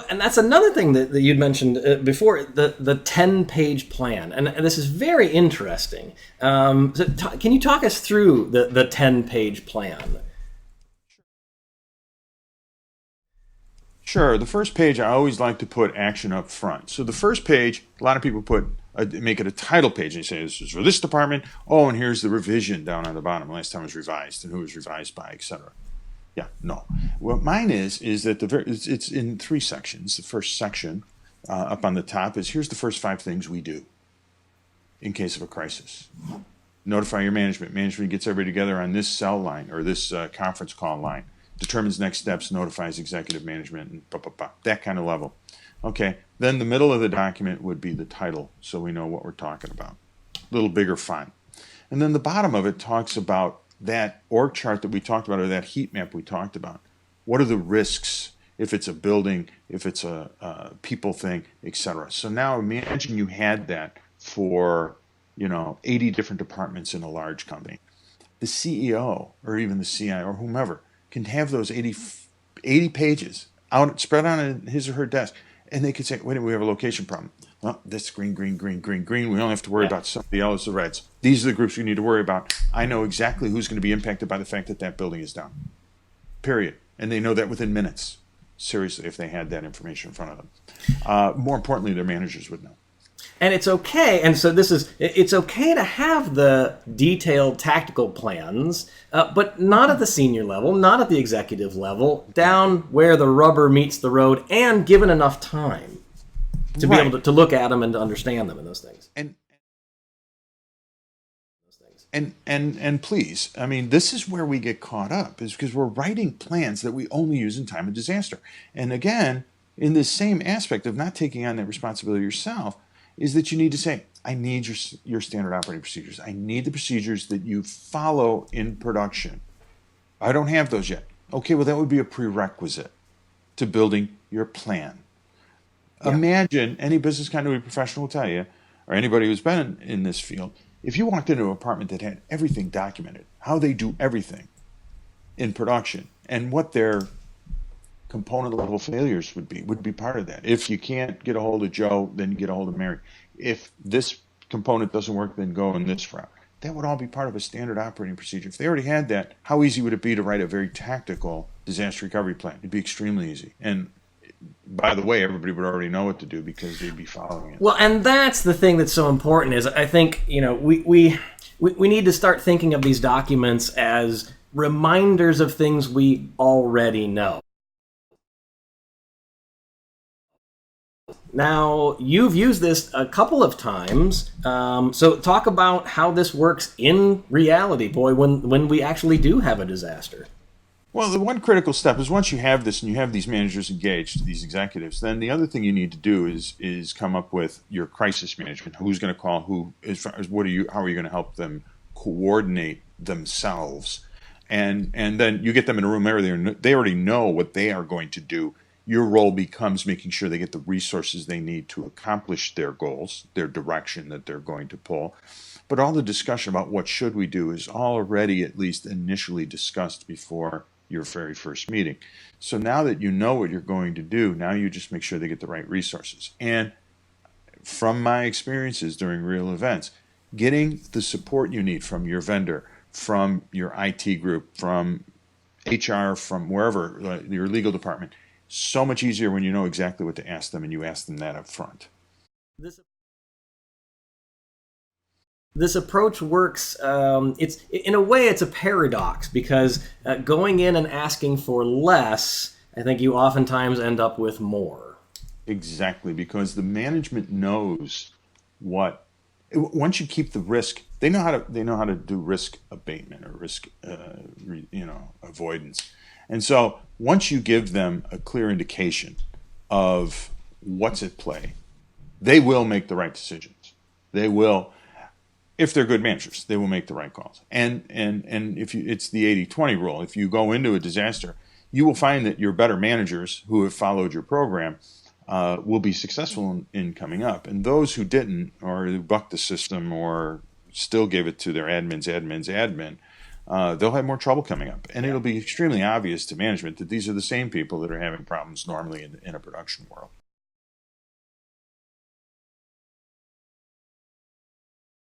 and that's another thing that you'd mentioned before, the 10-page plan. And this is very interesting. Can you talk us through the 10-page plan? Sure. The first page, I always like to put action up front. So the first page, a lot of people make it a title page. They say this is for this department. Oh, and here's the revision down on the bottom. Last time it was revised and who it was revised by, etc. Yeah, no. What mine is that it's in 3 sections. The first section up on the top is here's the first 5 things we do in case of a crisis. Notify your management. Management gets everybody together on this cell line or this conference call line. Determines next steps, notifies executive management, and that kind of level. Okay, then the middle of the document would be the title, so we know what we're talking about. A little bigger font. And then the bottom of it talks about that org chart that we talked about, or that heat map we talked about. What are the risks if it's a building, if it's a people thing, etc. So now imagine you had that for 80 different departments in a large company. The CEO or even the CIO or whomever can have those 80 pages out spread on his or her desk, and they could say, wait a minute, we have a location problem. Well, this green, green, green, green, green. We don't have to worry about some of the yellows, the reds. These are the groups we need to worry about. I know exactly who's going to be impacted by the fact that building is down. Period. And they know that within minutes. Seriously, if they had that information in front of them. More importantly, their managers would know. And it's okay, and so it's okay to have the detailed tactical plans, but not at the senior level, not at the executive level, down where the rubber meets the road, and given enough time to be able to look at them and to understand them and those things. And please, I mean, this is where we get caught up, is because we're writing plans that we only use in time of disaster. And again, in this same aspect of not taking on that responsibility yourself, is that you need to say, I need your standard operating procedures. I need the procedures that you follow in production. I don't have those yet. Okay, well, that would be a prerequisite to building your plan. Yeah. Imagine, any business continuity professional will tell you, or anybody who's been in this field, if you walked into an apartment that had everything documented, how they do everything in production, and what their component level failures would be part of that. If you can't get a hold of Joe, then you get a hold of Mary. If this component doesn't work, then go in this route. That would all be part of a standard operating procedure. If they already had that, how easy would it be to write a very tactical disaster recovery plan? It'd be extremely easy. And by the way, everybody would already know what to do because they'd be following it. Well, and that's the thing that's so important is I think, we need to start thinking of these documents as reminders of things we already know. Now, you've used this a couple of times, so talk about how this works in reality, boy, when we actually do have a disaster. Well, the one critical step is once you have this and you have these managers engaged, these executives, then the other thing you need to do is come up with your crisis management. Who's going to call who? How are you going to help them coordinate themselves? And then you get them in a room where they already know what they are going to do. Your role becomes making sure they get the resources they need to accomplish their goals, their direction that they're going to pull. But all the discussion about what should we do is already at least initially discussed before your very first meeting. So now that you know what you're going to do, now you just make sure they get the right resources. And from my experiences during real events, getting the support you need from your vendor, from your IT group, from HR, from wherever, your legal department, so much easier when you know exactly what to ask them and you ask them that up front. This approach works, it's in a way it's a paradox because going in and asking for less, I think you oftentimes end up with more. Exactly, because the management knows once you keep the risk, they know how to do risk abatement or risk avoidance. And so once you give them a clear indication of what's at play, they will make the right decisions. They will, if they're good managers, they will make the right calls. And if it's the 80-20 rule. If you go into a disaster, you will find that your better managers who have followed your program will be successful in coming up. And those who didn't, or who bucked the system or still gave it to their admin, they'll have more trouble coming up. And it'll be extremely obvious to management that these are the same people that are having problems normally in a production world.